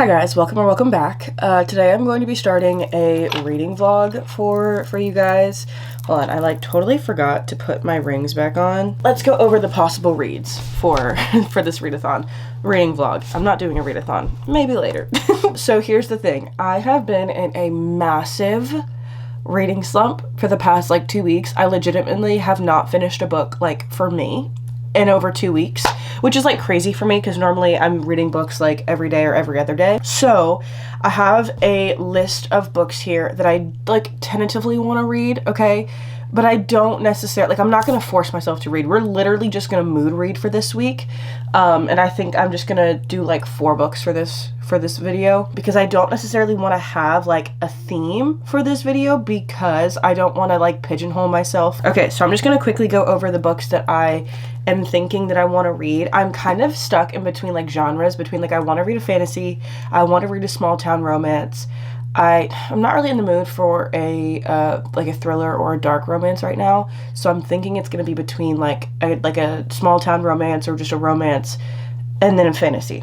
Hi guys, welcome or welcome back. Today I'm going to be starting a reading vlog for you guys. Hold on, I totally forgot to put my rings back on. Let's go over the possible reads for this readathon reading vlog. I'm not doing a readathon, maybe later. So here's the thing, I have been in a massive reading slump for the past 2 weeks. I legitimately have not finished a book for me in over 2 weeks, which is crazy for me because normally I'm reading books every day or every other day. So I have a list of books here that I tentatively want to read, okay? But I don't necessarily, I'm not going to force myself to read. We're literally just going to mood read for this week. And I think I'm just going to do 4 books for this video because I don't necessarily want to have a theme for this video because I don't want to pigeonhole myself. Okay, so I'm just going to quickly go over the books that I am thinking that I want to read. I'm kind of stuck in between genres, between I want to read a fantasy, I want to read a small town romance. I'm not really in the mood for a thriller or a dark romance right now, so I'm thinking it's gonna be between a small town romance or just a romance, and then a fantasy.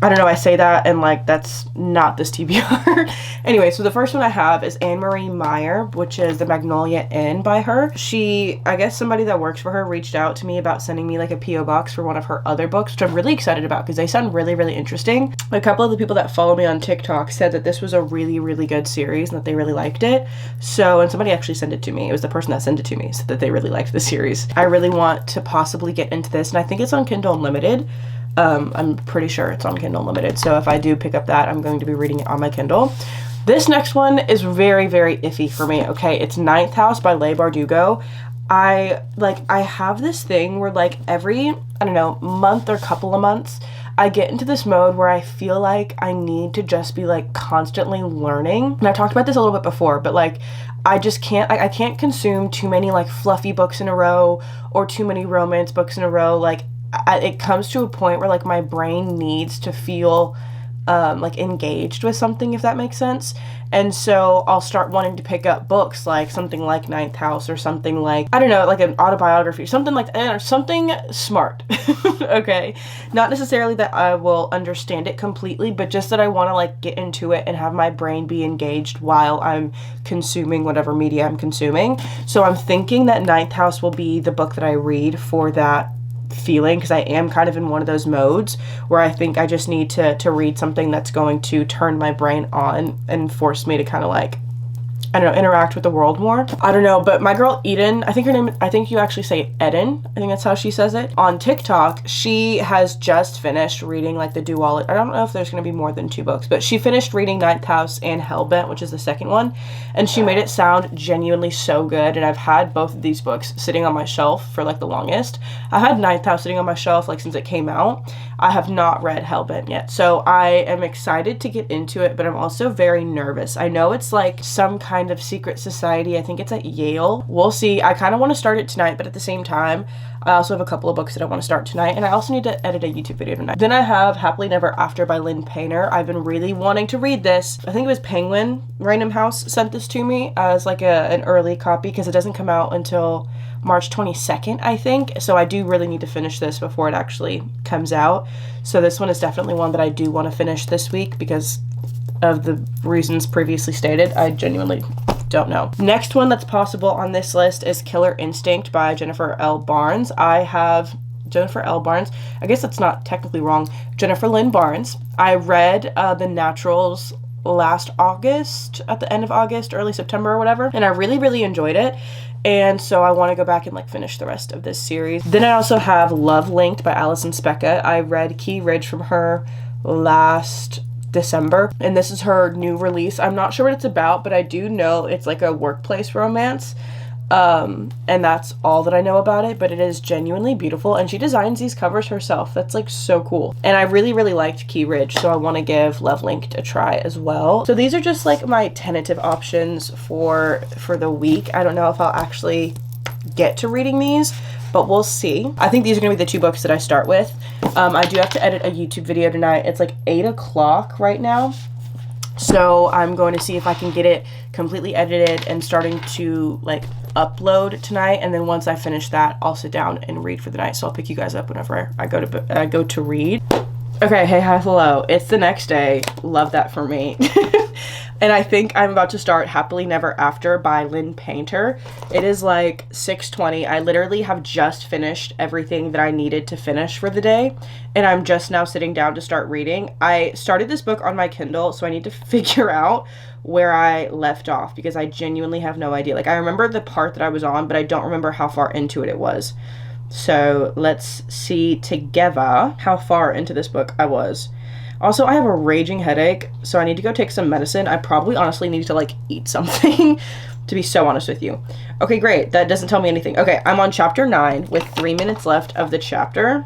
I don't know, I say that and that's not this TBR. Anyway, so the first one I have is Anne Marie Meyer, which is The Magnolia Inn by her. I guess somebody that works for her reached out to me about sending me a P.O. box for one of her other books, which I'm really excited about because they sound really, really interesting. A couple of the people that follow me on TikTok said that this was a really, really good series and that they really liked it. So, and somebody actually sent it to me. It was the person that sent it to me, said that they really liked the series. I really want to possibly get into this, and I think it's on Kindle Unlimited. I'm pretty sure it's on Kindle Unlimited, so if I do pick up that, I'm going to be reading it on my Kindle. This next one is very, very iffy for me, okay? It's Ninth House by Leigh Bardugo. I have this thing where every, I don't know, month or couple of months, I get into this mode where I feel I need to just be constantly learning. And I've talked about this a little bit before, but I just can't, I can't consume too many fluffy books in a row or too many romance books in a row. It comes to a point where my brain needs to feel engaged with something, if that makes sense. And so I'll start wanting to pick up books something like Ninth House or something I don't know, an autobiography, something or something smart. Okay, not necessarily that I will understand it completely, but just that I want to get into it and have my brain be engaged while I'm consuming whatever media I'm consuming. So I'm thinking that Ninth House will be the book that I read for that feeling, because I am kind of in one of those modes where I think I just need to read something that's going to turn my brain on and force me to kind of I don't know, interact with the world more. I don't know, but my girl Eden, I think you actually say Eden, I think that's how she says it, on TikTok, she has just finished reading the duology. I don't know if there's going to be more than 2 books, but she finished reading Ninth House and Hellbent, which is the second one, and she made it sound genuinely so good. And I've had both of these books sitting on my shelf for the longest. I've had Ninth House sitting on my shelf since it came out. I have not read Hellbent yet, so I am excited to get into it, but I'm also very nervous. I know it's some kind of secret society. I think it's at Yale. We'll see. I kind of want to start it tonight, but at the same time, I also have a couple of books that I want to start tonight, and I also need to edit a YouTube video tonight. Then I have Happily Never After by Lynn Painter. I've been really wanting to read this. I think it was Penguin Random House sent this to me as an early copy because it doesn't come out until March 22nd, I think. So I do really need to finish this before it actually comes out. So this one is definitely one that I do want to finish this week because of the reasons previously stated. I genuinely don't know. Next one that's possible on this list is Killer Instinct by Jennifer L. Barnes. I have Jennifer L. Barnes. I guess that's not technically wrong. Jennifer Lynn Barnes. I read The Naturals last August, at the end of August, early September or whatever, and I really, really enjoyed it. And so I want to go back and finish the rest of this series. Then I also have Love Linked by Alison Specka. I read Key Ridge from her last December, and this is her new release. I'm not sure what it's about, but I do know it's a workplace romance. And that's all that I know about it, but it is genuinely beautiful, and she designs these covers herself. That's so cool. And I really, really liked Key Ridge, so I want to give Love Linked a try as well. So these are just my tentative options for the week. I don't know if I'll actually get to reading these, but we'll see. I think these are gonna be the 2 books that I start with. I do have to edit a YouTube video tonight. It's 8 o'clock right now. So I'm going to see if I can get it completely edited and starting to upload tonight. And then once I finish that, I'll sit down and read for the night. So I'll pick you guys up whenever I go to read. Okay, hey, hi, hello. It's the next day. Love that for me. And I think I'm about to start Happily Never After by Lynn Painter. It is like 6:20. I literally have just finished everything that I needed to finish for the day, and I'm just now sitting down to start reading. I started this book on my Kindle, so I need to figure out where I left off because I genuinely have no idea. Like, I remember the part that I was on, but I don't remember how far into it was. So let's see together how far into this book I was. Also, I have a raging headache, so I need to go take some medicine. I probably honestly need to, like, eat something, to be so honest with you. Okay, great. That doesn't tell me anything. Okay, I'm on chapter 9 with 3 minutes left of the chapter,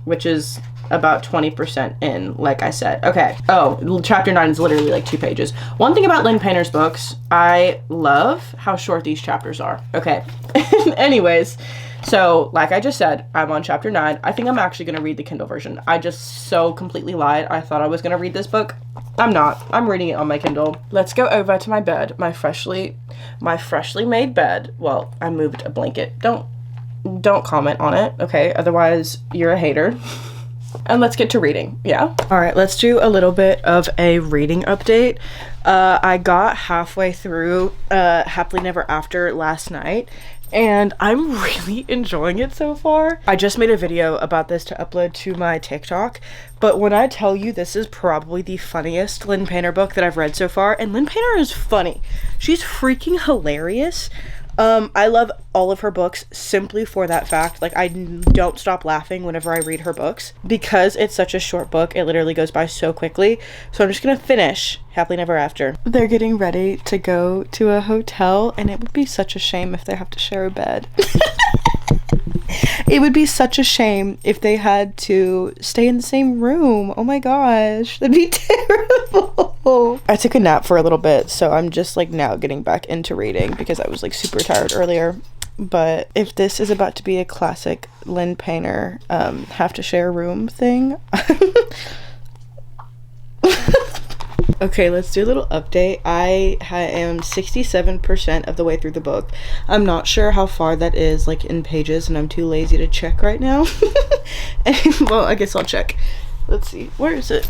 which is about 20% in, like I said. Okay. Oh, chapter 9 is literally, like, 2 pages. One thing about Lynn Painter's books, I love how short these chapters are. Okay. Anyways, so, like I just said, I'm on chapter 9. I think I'm actually going to read the Kindle version. I just so completely lied. I thought I was going to read this book. I'm not. I'm reading it on my Kindle. Let's go over to my bed. My freshly made bed. Well, I moved a blanket. Don't comment on it, okay? Otherwise, you're a hater. And let's get to reading, yeah? All right, let's do a little bit of a reading update. I got halfway through Happily Never After last night, and I'm really enjoying it so far. I just made a video about this to upload to my TikTok, but when I tell you this is probably the funniest Lynn Painter book that I've read so far, and Lynn Painter is funny. She's freaking hilarious. I love all of her books simply for that fact. Like, I don't stop laughing whenever I read her books. Because it's such a short book, it literally goes by so quickly. So I'm just gonna finish Happily Never After. They're getting ready to go to a hotel, and it would be such a shame if they have to share a bed. It would be such a shame if they had to stay in the same room. Oh my gosh, that'd be terrible. I took a nap for a little bit, so I'm just like now getting back into reading because I was like super tired earlier. But if this is about to be a classic Lynn Painter have to share a room thing. Okay, let's do a little update. I am 67% of the way through the book. I'm not sure how far that is, like, in pages, and I'm too lazy to check right now. Well, I guess I'll check. Let's see. Where is it?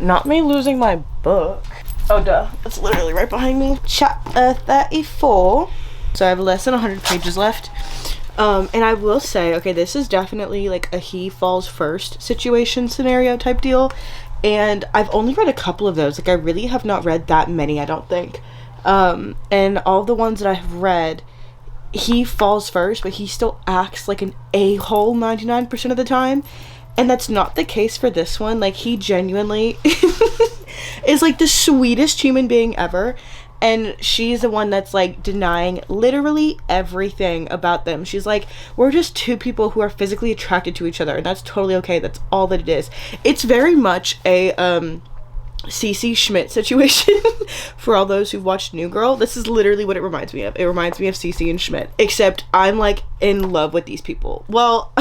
Not me losing my book. Oh, duh. It's literally right behind me. Chapter 34. So I have less than 100 pages left. And I will say, okay, this is definitely, like, a he falls first situation scenario type deal. And I've only read a couple of those. Like, I really have not read that many, I don't think. And all the ones that I have read, he falls first, but he still acts like an a-hole 99% of the time. And that's not the case for this one. Like, he genuinely is, like, the sweetest human being ever. And she's the one that's, like, denying literally everything about them. She's like, we're just two people who are physically attracted to each other, and that's totally okay. That's all that it is. It's very much a Cece Schmidt situation. For all those who've watched New Girl, this is literally what it reminds me of. It reminds me of Cece and Schmidt, except I'm, like, in love with these people. Well,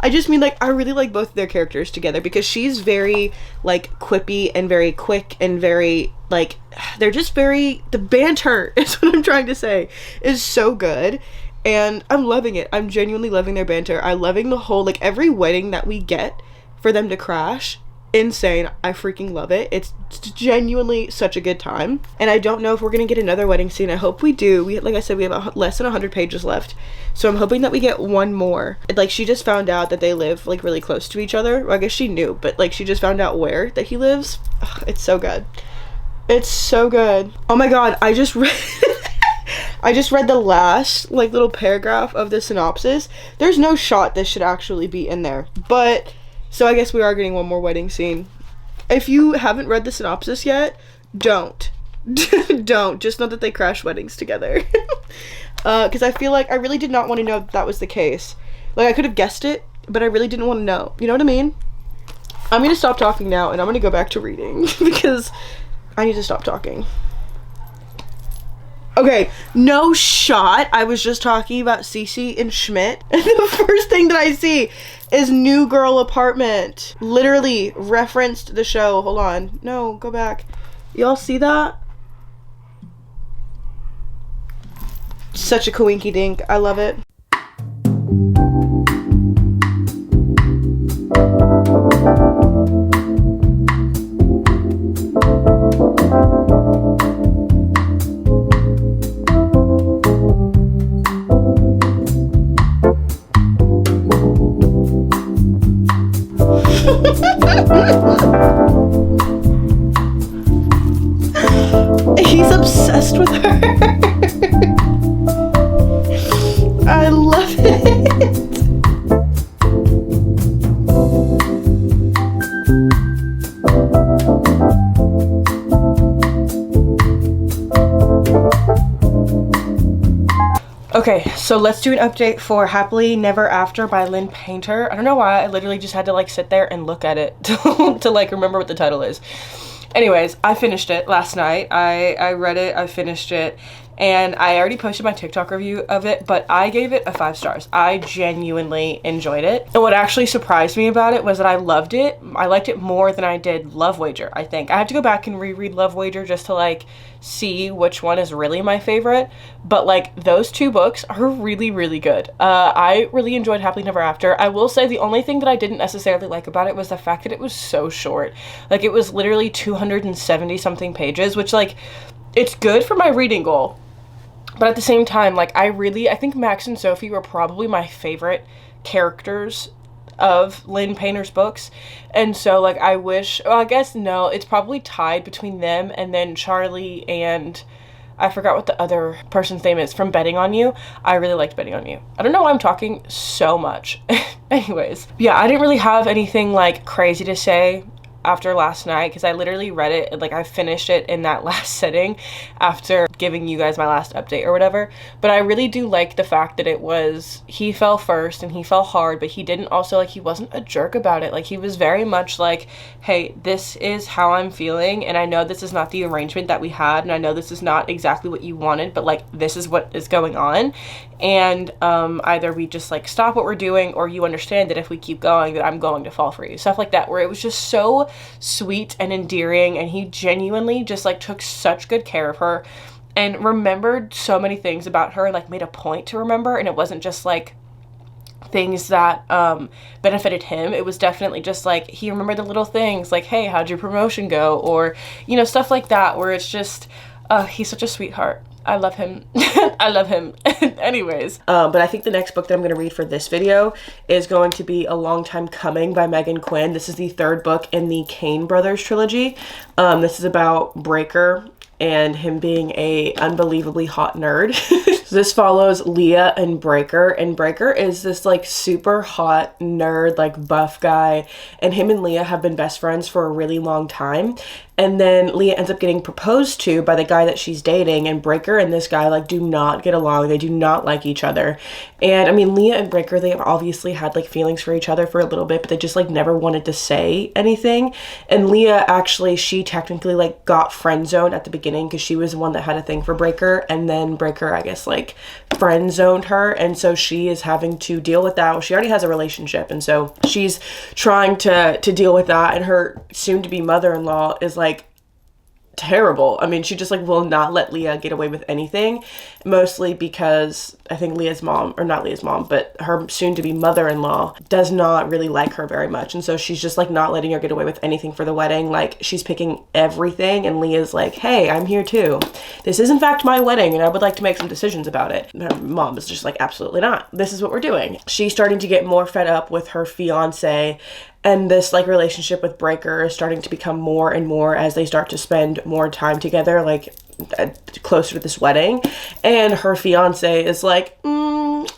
I just mean, like, I really like both of their characters together because she's very, like, quippy and very quick and very, like, they're just very, the banter is what I'm trying to say, is so good. And I'm loving it. I'm genuinely loving their banter. I'm loving the whole, like, every wedding that we get for them to crash. Insane. I freaking love it. It's genuinely such a good time. And I don't know if we're gonna get another wedding scene. I hope we do. Like I said, we have less than 100 pages left, so I'm hoping that we get one more. Like, she just found out that they live, like, really close to each other. Well, I guess she knew, but, like, she just found out where that he lives. Ugh, it's so good. It's so good. Oh my god, I just read I just read the last, like, little paragraph of the synopsis. There's no shot this should actually be in there, but so I guess we are getting one more wedding scene. If you haven't read the synopsis yet, don't. Don't. Just know that they crash weddings together. Because I feel like I really did not want to know that was the case. Like, I could have guessed it, but I really didn't want to know. You know what I mean? I'm going to stop talking now, and I'm going to go back to reading. Because I need to stop talking. Okay, no shot. I was just talking about Cece and Schmidt, and the first thing that I see is New Girl Apartment. Literally referenced the show. Hold on. No, go back. Y'all see that? Such a coinky dink. I love it. He's obsessed with her. I love it. Okay, so let's do an update for Happily Never After by Lynn Painter. I don't know why, I literally just had to like sit there and look at it to like remember what the title is. Anyways, I finished it last night. I read it, I finished it, and I already posted my TikTok review of it, but I gave it a 5 stars. I genuinely enjoyed it. And what actually surprised me about it was that I loved it. I liked it more than I did Love Wager, I think. I have to go back and reread Love Wager just to like see which one is really my favorite. But like those 2 books are really, really good. I really enjoyed Happily Never After. I will say the only thing that I didn't necessarily like about it was the fact that it was so short. Like it was literally 270 something pages, which like it's good for my reading goal. But at the same time, like I think Max and Sophie were probably my favorite characters of Lynn Painter's books. And so like I wish, well, I guess no, it's probably tied between them and then Charlie and I forgot what the other person's name is from Betting on You. I really liked Betting on You. I don't know why I'm talking so much. Anyways, yeah, I didn't really have anything like crazy to say after last night because I literally read it and like I finished it in that last sitting after giving you guys my last update or whatever. But I really do like the fact that it was, he fell first and he fell hard, but he didn't also like, he wasn't a jerk about it. Like he was very much like, hey, this is how I'm feeling and I know this is not the arrangement that we had and I know this is not exactly what you wanted, but like this is what is going on. And either we just like stop what we're doing or you understand that if we keep going that I'm going to fall for you. Stuff like that, where it was just so sweet and endearing and he genuinely just like took such good care of her and remembered so many things about her, like made a point to remember, and it wasn't just like things that benefited him. It was definitely just like he remembered the little things like, hey, how'd your promotion go, or you know, stuff like that, where it's just he's such a sweetheart. I love him. I love him. Anyways. But I think the next book that I'm going to read for this video is going to be A Long Time Coming by Megan Quinn. This is the 3rd book in the Kane Brothers trilogy. This is about Breaker and him being a unbelievably hot nerd. So this follows Leah and Breaker is this like super hot nerd, like buff guy, and him and Leah have been best friends for a really long time. And then Leah ends up getting proposed to by the guy that she's dating, and Breaker and this guy like do not get along. They do not like each other. And I mean, Leah and Breaker, they obviously had like feelings for each other for a little bit, but they just like never wanted to say anything. And Leah actually, she technically like got friend zoned at the beginning because she was the one that had a thing for Breaker, and then Breaker, I guess, like friend zoned her, and so she is having to deal with that. Well, she already has a relationship, and so she's trying to deal with that, and her soon-to-be mother-in-law is like terrible. I mean, she just like will not let Leah get away with anything, mostly because I think Leah's mom, or not Leah's mom, but her soon-to-be mother-in-law does not really like her very much, and so she's just like not letting her get away with anything for the wedding. Like she's picking everything, and Leah's like, hey, I'm here too. This is in fact my wedding and I would like to make some decisions about it. And her mom is just like, absolutely not. This is what we're doing. She's starting to get more fed up with her fiance, and this like relationship with Breaker is starting to become more and more as they start to spend more time together, like closer to this wedding. And her fiance is like,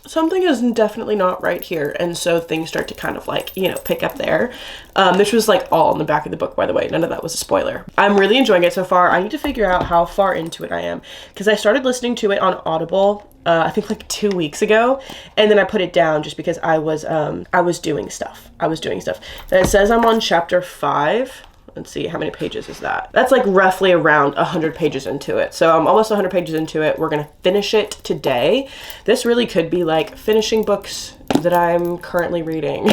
something is definitely not right here. And so things start to kind of like, you know, pick up there. This was like all in the back of the book, by the way. None of that was a spoiler. I'm really enjoying it so far. I need to figure out how far into it I am, because I started listening to it on Audible I think like 2 weeks ago, and then I put it down just because I was doing stuff. And it says I'm on chapter 5. Let's see, how many pages is that? That's like roughly around 100 pages into it. So I'm almost 100 pages into it. We're gonna finish it today. This really could be like finishing books that I'm currently reading.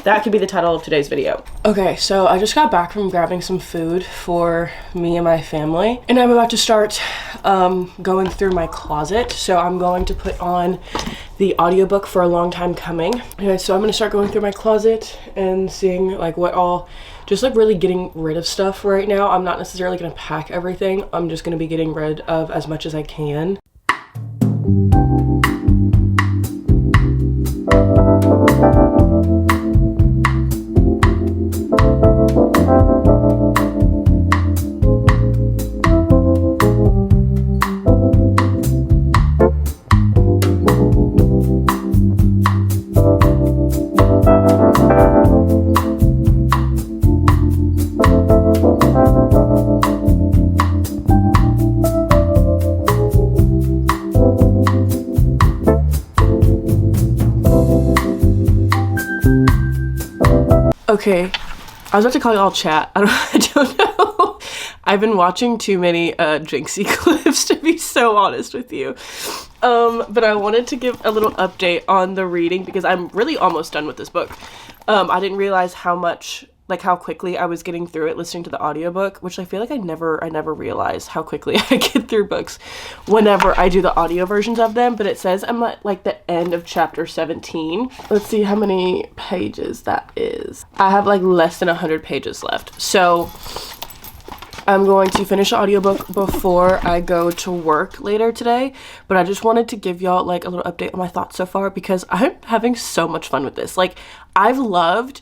That could be the title of today's video. Okay, so I just got back from grabbing some food for me and my family, and I'm about to start going through my closet. So I'm going to put on the audiobook for A Long Time Coming. Okay, so I'm gonna start going through my closet and seeing like what all, just like really getting rid of stuff right now. I'm not necessarily gonna pack everything. I'm just gonna be getting rid of as much as I can. Okay, I was about to call y'all chat. I don't know. I've been watching too many Jinxie clips to be so honest with you. But I wanted to give a little update on the reading because I'm really almost done with this book. I didn't realize how quickly I was getting through it listening to the audiobook, which I feel like I never realize how quickly I get through books whenever I do the audio versions of them. But it says I'm at like the end of chapter 17. Let's see how many pages that is. I have like less than 100 pages left. So I'm going to finish the audiobook before I go to work later today, but I just wanted to give y'all like a little update on my thoughts so far because I'm having so much fun with this. Like, I've loved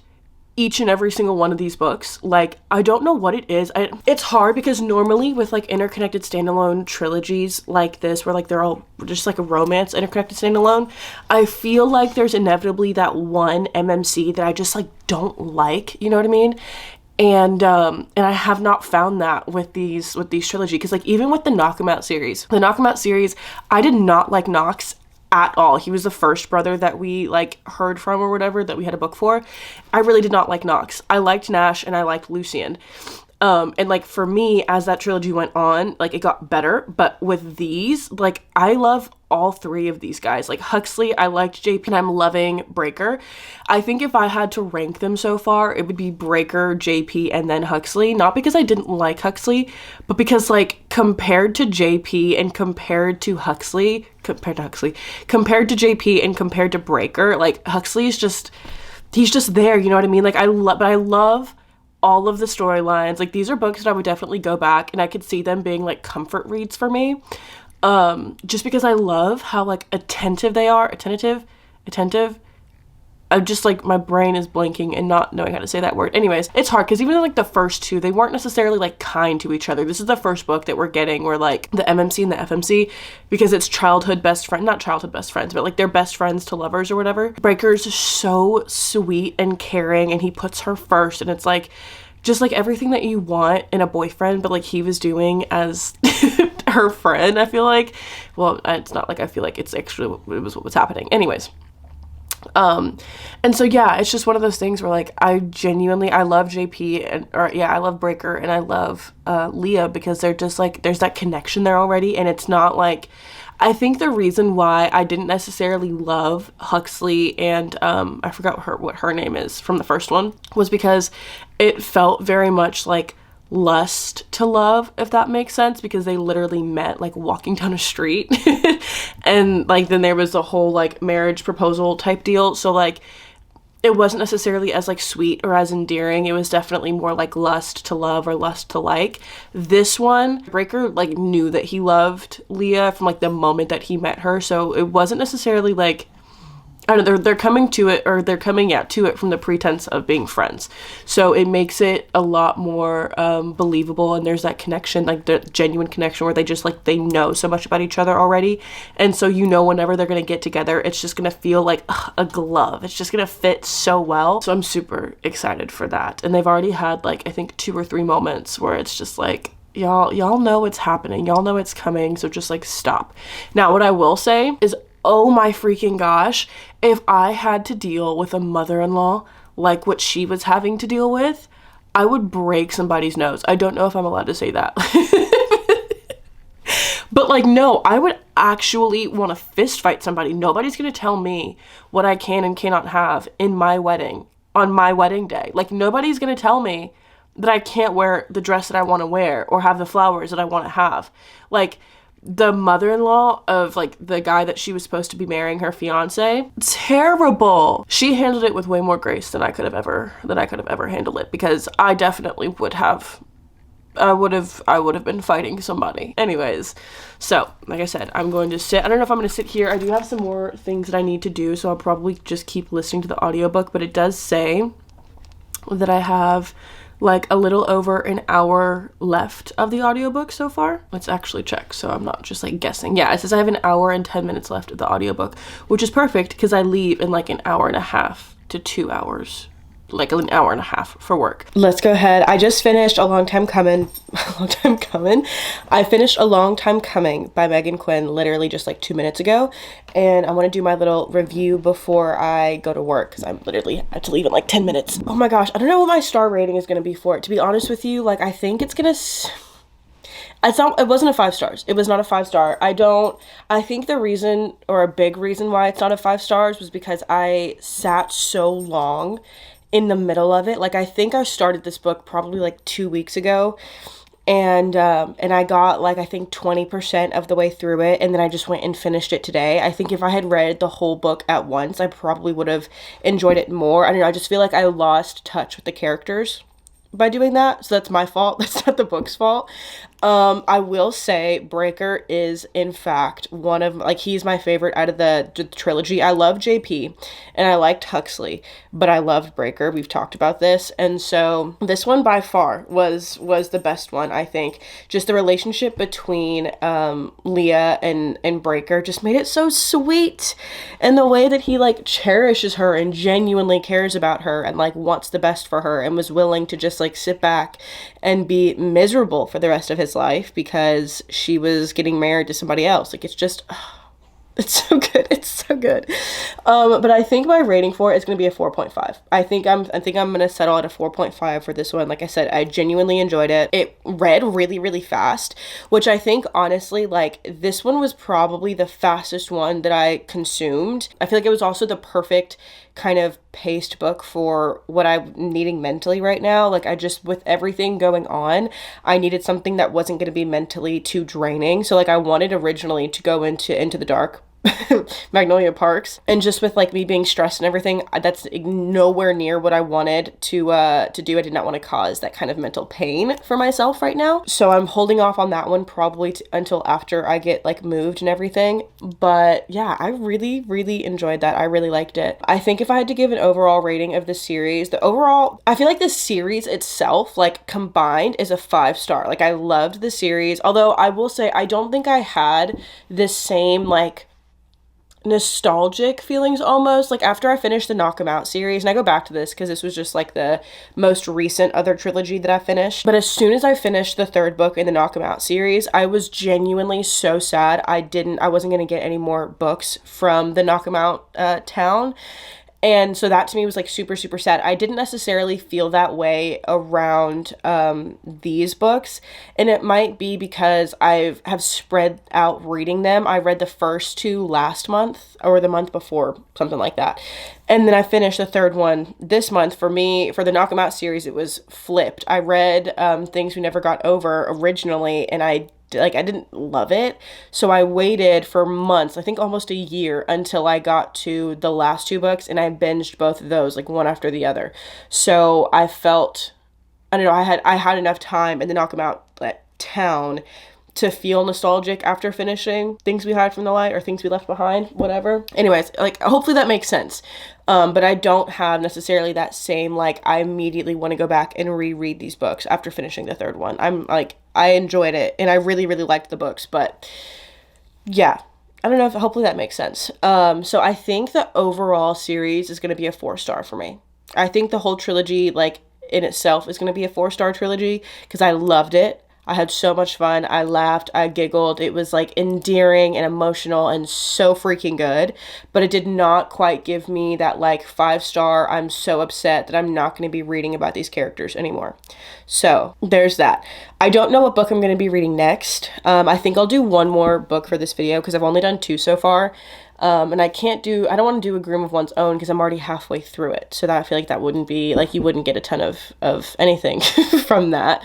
each and every single one of these books. Like, I don't know what it is. It's hard because normally with like interconnected standalone trilogies like this, where like they're all just like a romance interconnected standalone, I feel like there's inevitably that one MMC that I just like don't like, you know what I mean? And I have not found that with these trilogy, because like even with the Knock 'Em Out series, I did not like Knox at all. He was the first brother that we like heard from or whatever that we had a book for. I really did not like Knox. I liked Nash and I liked Lucian. And like for me, as that trilogy went on, like it got better. But with these, like I love all three of these guys. Like Huxley, I liked JP, and I'm loving Breaker. I think if I had to rank them so far, it would be Breaker, JP, and then Huxley. Not because I didn't like Huxley, but because like compared to JP and compared to JP and compared to Breaker, like Huxley is he's just there, you know what I mean? Like I love all of the storylines. Like these are books that I would definitely go back and I could see them being like comfort reads for me. Just because I love how like attentive they are. Attentive. I'm just like, my brain is blanking and not knowing how to say that word. Anyways, it's hard because even in like the first two, they weren't necessarily like kind to each other. This is the first book that we're getting where like the MMC and the FMC, because it's not childhood best friends, but like they're best friends to lovers or whatever. Breaker's so sweet and caring and he puts her first, and it's like just like everything that you want in a boyfriend, but like he was doing as her friend, I feel like. Well, it's not like I feel like it was what was happening. Anyways. And so yeah, it's just one of those things where like I love JP I love Breaker and I love Leah, because they're just like, there's that connection there already. And it's not like, I think the reason why I didn't necessarily love Huxley and I forgot what her name is from the first one, was because it felt very much like lust to love, if that makes sense, because they literally met like walking down a street and like then there was a whole like marriage proposal type deal. So like it wasn't necessarily as like sweet or as endearing. It was definitely more like lust to love or lust to like. This one, Breaker like knew that he loved Leah from like the moment that he met her, so it wasn't necessarily like, I don't know, they're coming to it from the pretense of being friends. So it makes it a lot more believable, and there's that connection, like the genuine connection where they just like, they know so much about each other already. And so you know whenever they're going to get together, it's just going to feel like a glove. It's just going to fit so well. So I'm super excited for that. And they've already had like, I think 2 or 3 moments where it's just like, y'all know it's happening. Y'all know it's coming. So just like stop. Now, what I will say is, oh my freaking gosh, if I had to deal with a mother-in-law like what she was having to deal with, I would break somebody's nose. I don't know if I'm allowed to say that. But like, no, I would actually want to fist fight somebody. Nobody's going to tell me what I can and cannot have in my wedding, on my wedding day. Like, nobody's going to tell me that I can't wear the dress that I want to wear or have the flowers that I want to have. Like, the mother-in-law of like the guy that she was supposed to be marrying, her fiance, terrible. She handled it with way more grace than I could have ever handled it, because I definitely would have been fighting somebody. Anyways, so like I said, I'm going to sit. I don't know if I'm going to sit here. I do have some more things that I need to do, so I'll probably just keep listening to the audiobook, but it does say that I have like a little over an hour left of the audiobook so far. Let's actually check, so I'm not just like guessing. Yeah, it says I have an hour and 10 minutes left of the audiobook, which is perfect because I leave in like an hour and a half to 2 hours. like an hour and a half for work. Let's go ahead. I just finished A Long Time Coming. A Long Time Coming. I finished A Long Time Coming by Megan Quinn literally just like 2 minutes ago. And I want to do my little review before I go to work because I'm literally have to leave in like 10 minutes. Oh my gosh. I don't know what my star rating is going to be for it. To be honest with you, like I think it's going to... It wasn't a 5 stars. It was not a 5 star. I think the reason, or a big reason why it's not a 5 stars was because I sat so long in the middle of it. Like, I think I started this book probably like 2 weeks ago, and I got like, I think 20% of the way through it, and then I just went and finished it today. I think if I had read the whole book at once, I probably would have enjoyed it more. I don't know, I just feel like I lost touch with the characters by doing that, so that's my fault. That's not the book's fault. I will say Breaker is in fact one of, like, he's my favorite out of the trilogy. I love JP and I liked Huxley, but I loved Breaker. We've talked about this, and so this one by far was the best one. I think just the relationship between Leah and Breaker just made it so sweet, and the way that he like cherishes her and genuinely cares about her and like wants the best for her and was willing to just like sit back and be miserable for the rest of his life because she was getting married to somebody else. Like, it's just, it's so good. It's so good. But I think my rating for it is going to be a 4.5. I think I'm going to settle at a 4.5 for this one. Like I said, I genuinely enjoyed it. It read really, really fast, which I think honestly, like, this one was probably the fastest one that I consumed. I feel like it was also the perfect kind of paced book for what I'm needing mentally right now. Like, I just, with everything going on, I needed something that wasn't going to be mentally too draining. So like, I wanted originally to go into the dark, Magnolia Parks, and just with like me being stressed and everything, that's nowhere near what I wanted to do. I did not want to cause that kind of mental pain for myself right now, so I'm holding off on that one probably until after I get like moved and everything. But yeah, I really enjoyed that. I really liked it. I think if I had to give an overall rating of the series, I feel like the series itself, like combined, is a 5 star. Like, I loved the series, although I will say I don't think I had the same like nostalgic feelings almost like after I finished the Knock 'Em Out series. And I go back to this because this was just like the most recent other trilogy that I finished, but as soon as I finished the 3rd book in the Knock 'Em Out series, I was genuinely so sad I wasn't going to get any more books from the Knock 'Em Out town. And so that to me was like super sad. I didn't necessarily feel that way around these books, and it might be because I have spread out reading them. I read the first 2 last month or the month before, something like that, and then I finished the 3rd one this month. For me, for the Knock 'Em Out series, it was flipped. I read Things We Never Got Over originally, and I didn't love it, so I waited for months, I think almost a year, until I got to the last 2 books, and I binged both of those like one after the other. So I felt, I don't know, I had enough time in the Knock 'Em Out town to feel nostalgic after finishing Things We Hide from the Light or Things We Left Behind, whatever. Anyways, like, hopefully that makes sense. But I don't have necessarily that same, like, I immediately want to go back and reread these books after finishing the 3rd one. I'm like, I enjoyed it and I really liked the books, but yeah, I don't know if, hopefully that makes sense. So I think the overall series is going to be a 4 star for me. I think the whole trilogy, like, in itself is going to be a 4-star trilogy because I loved it. I had so much fun. I laughed. I giggled. It was like endearing and emotional and so freaking good. But it did not quite give me that like 5-star, I'm so upset that I'm not going to be reading about these characters anymore. So there's that. I don't know what book I'm going to be reading next. I think I'll do one more book for this video because I've only done 2 so far. And I don't want to do A Groom of One's Own because I'm already halfway through it. So that I feel like that wouldn't be, like, you wouldn't get a ton of anything from that.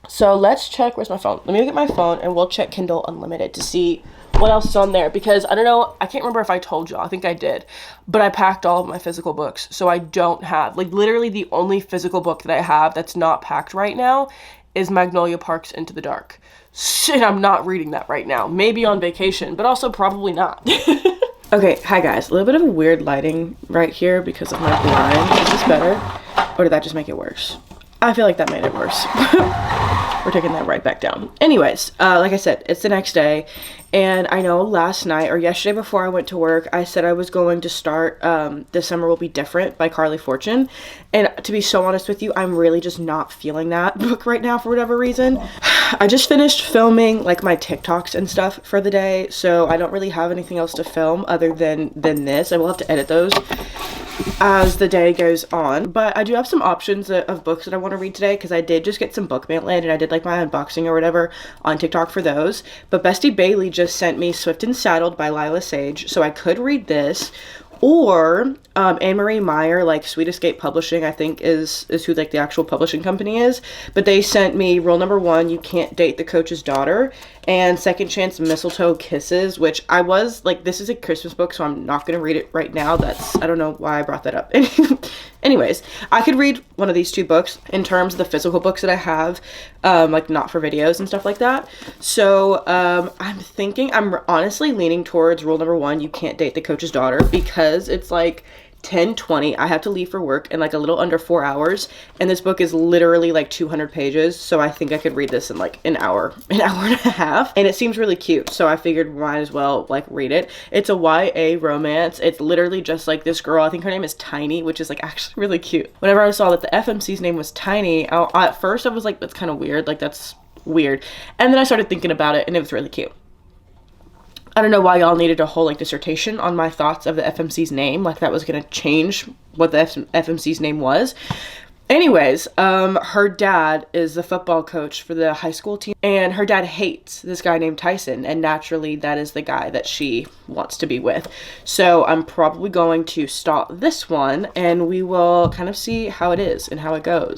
So let's check, where's my phone? Let me get my phone and we'll check Kindle Unlimited to see what else is on there, because I don't know, I can't remember if I told y'all, I think I did, but I packed all of my physical books, so I don't have, like, literally the only physical book that I have that's not packed right now is Magnolia Parks Into the Dark. Shit, I'm not reading that right now. Maybe on vacation, but also probably not. Okay, hi guys, a little bit of weird lighting right here because of my blind. Is this better? Or did that just make it worse? I feel like that made it worse. We're taking that right back down. Anyways, like I said, it's the next day, and I know last night or yesterday before I went to work, I said I was going to start This Summer Will Be Different by Carly Fortune, and to be so honest with you, I'm really just not feeling that book right now for whatever reason. I just finished filming like my TikToks and stuff for the day, so I don't really have anything else to film other than this. I will have to edit those as the day goes on, but I do have some options of books that I want to read today, because I did just get some book mail in, and I did like my unboxing or whatever on TikTok for those. But Bestie Bailey just sent me Swift and Saddled by Lila Sage, so I could read this, or Anne-Marie Meyer, like Sweet Escape Publishing, I think is who like the actual publishing company is, but they sent me Rule Number 1, You Can't Date the Coach's Daughter, and Second Chance Mistletoe Kisses, which I was like, this is a Christmas book, so I'm not going to read it right now. I don't know why I brought that up. Anyways, I could read one of these two books in terms of the physical books that I have, like not for videos and stuff like that. So I'm honestly leaning towards Rule Number 1, You Can't Date the Coach's Daughter, because it's like 10:20. I have to leave for work in like a little under 4 hours, and this book is literally like 200 pages, so I think I could read this in like an hour and a half, and it seems really cute, so I figured might as well like read it. It's a YA romance. It's literally just like this girl, I think her name is Tiny, which is like actually really cute. Whenever I saw that the FMC's name was Tiny, at first I was like, that's kind of weird, like that's weird, and then I started thinking about it, and it was really cute. I don't know why y'all needed a whole like dissertation on my thoughts of the FMC's name, like that was gonna change what the FMC's name was. Anyways, her dad is the football coach for the high school team, and her dad hates this guy named Tyson, and naturally that is the guy that she wants to be with. So I'm probably going to start this one, and we will kind of see how it is and how it goes.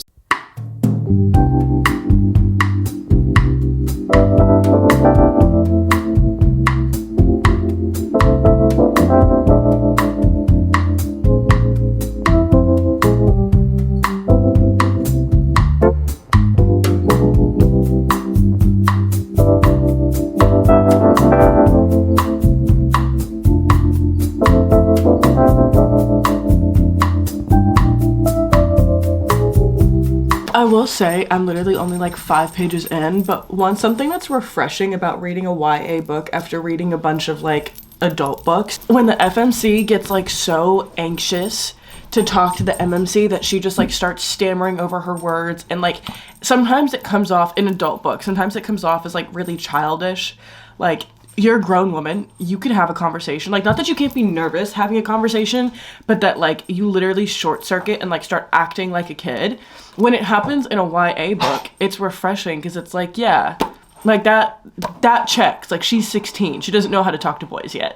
I will say I'm literally only like 5 pages in, but something that's refreshing about reading a YA book after reading a bunch of like adult books, when the FMC gets like so anxious to talk to the MMC that she just like starts stammering over her words, and like sometimes it comes off in adult books, sometimes it comes off as like really childish. Like, you're a grown woman, you can have a conversation. Like, not that you can't be nervous having a conversation, but that like you literally short circuit and like start acting like a kid. When it happens in a YA book, it's refreshing, because it's like, yeah, like that checks. Like, she's 16, she doesn't know how to talk to boys yet.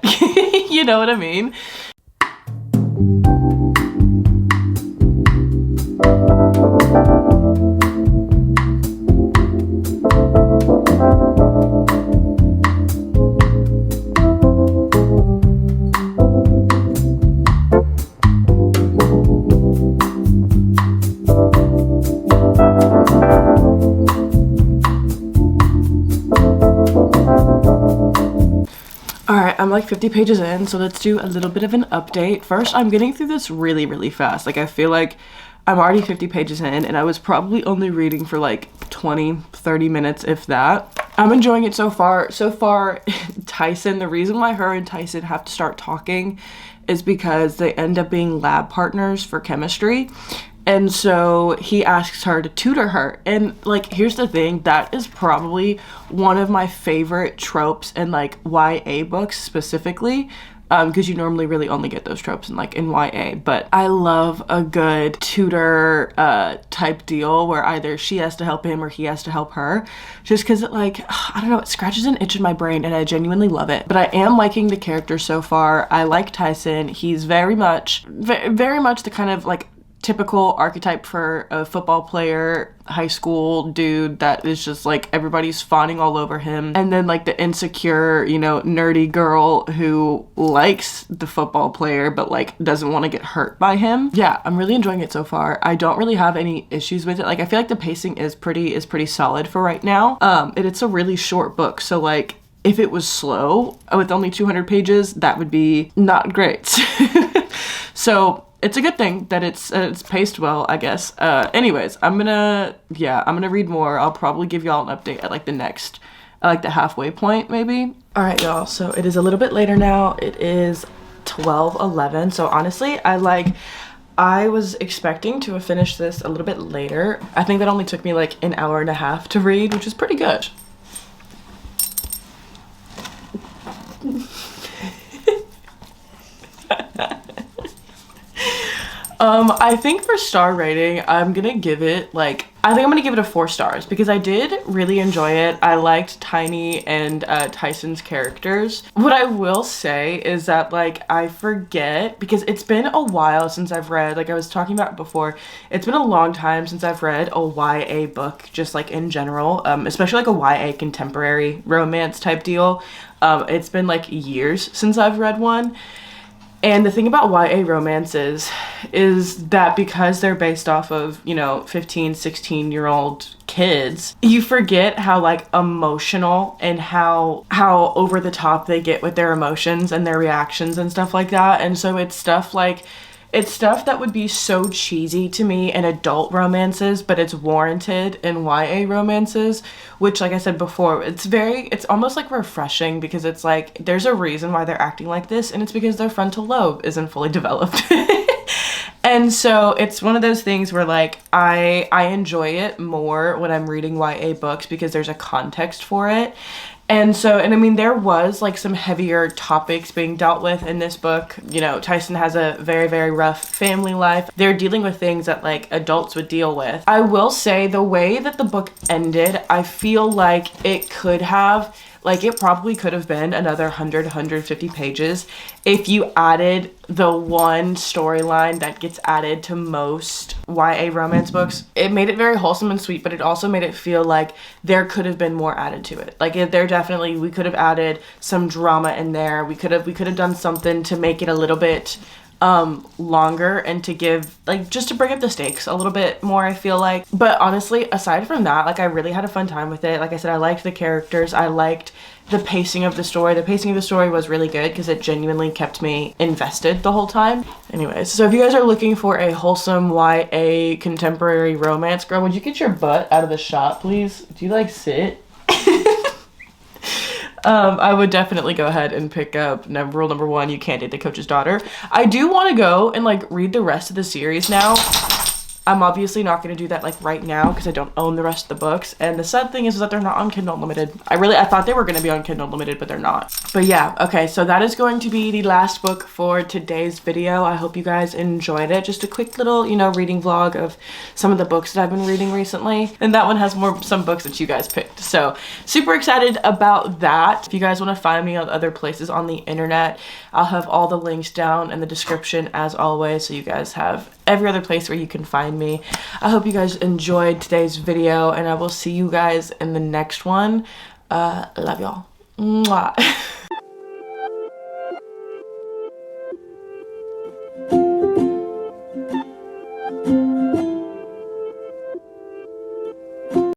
You know what I mean? Alright, I'm like 50 pages in, so let's do a little bit of an update. First, I'm getting through this really, really fast. Like, I feel like I'm already 50 pages in, and I was probably only reading for like 20, 30 minutes, if that. I'm enjoying it so far. So far, Tyson, the reason why her and Tyson have to start talking is because they end up being lab partners for chemistry. And so he asks her to tutor her. And like, here's the thing, that is probably one of my favorite tropes in like YA books specifically, because you normally really only get those tropes in like in YA. But I love a good tutor type deal where either she has to help him or he has to help her, just because it like, I don't know, it scratches an itch in my brain, and I genuinely love it. But I am liking the character so far. I like Tyson. He's very much the kind of like typical archetype for a football player, high school dude that is just like everybody's fawning all over him, and then like the insecure, you know, nerdy girl who likes the football player but like doesn't want to get hurt by him. Yeah, I'm really enjoying it so far. I don't really have any issues with it. Like, I feel like the pacing is pretty solid for right now. And it's a really short book, so like if it was slow with only 200 pages, that would be not great. So it's a good thing that it's paced well, I guess. Anyways, I'm gonna read more. I'll probably give y'all an update at like the halfway point maybe. All right, y'all, so it is a little bit later now. It is 12:11. So honestly, I was expecting to have finished this a little bit later. I think that only took me like an hour and a half to read, which is pretty good. I think for star rating, I'm gonna give it a 4 stars because I did really enjoy it. I liked Tiny and Tyson's characters. What I will say is that like I forget, because it's been a while since I've read, like I was talking about before, it's been a long time since I've read a YA book, just like in general, especially like a YA contemporary romance type deal. It's been like years since I've read one. And the thing about YA romances is that because they're based off of, 15, 16-year-old kids, you forget how like emotional and how over the top they get with their emotions and their reactions and stuff like that. And so it's stuff that would be so cheesy to me in adult romances, but it's warranted in YA romances, which, like I said before, it's almost like refreshing, because it's like there's a reason why they're acting like this, and it's because their frontal lobe isn't fully developed. And so it's one of those things where like I enjoy it more when I'm reading YA books because there's a context for it. And I mean, there was like some heavier topics being dealt with in this book. Tyson has a very, very rough family life. They're dealing with things that like adults would deal with. I will say the way that the book ended, I feel like it probably could have been another 150 pages if you added the one storyline that gets added to most YA romance books. It made it very wholesome and sweet, but it also made it feel like there could have been more added to it. Like we could have added some drama in there. We could have done something to make it a little bit longer and to give just to bring up the stakes a little bit more, I feel like. But honestly, aside from that, like I really had a fun time with it. Like I said, I liked the characters. I liked the pacing of the story. The pacing of the story was really good because it genuinely kept me invested the whole time. Anyways, so if you guys are looking for a wholesome YA contemporary romance, girl, would you get your butt out of the shot, please? Do you sit? I would definitely go ahead and pick up rule number 1, you can't date the coach's daughter. I do want to go and read the rest of the series now. I'm obviously not going to do that right now because I don't own the rest of the books. And the sad thing is that they're not on Kindle Unlimited. I thought they were going to be on Kindle Unlimited, but they're not. But yeah, okay, so that is going to be the last book for today's video. I hope you guys enjoyed it. Just a quick little, reading vlog of some of the books that I've been reading recently. And that one has some books that you guys picked. So super excited about that. If you guys want to find me on other places on the internet, I'll have all the links down in the description as always, so you guys have every other place where you can find me. I hope you guys enjoyed today's video, and I will see you guys in the next one. Love y'all. Mwah.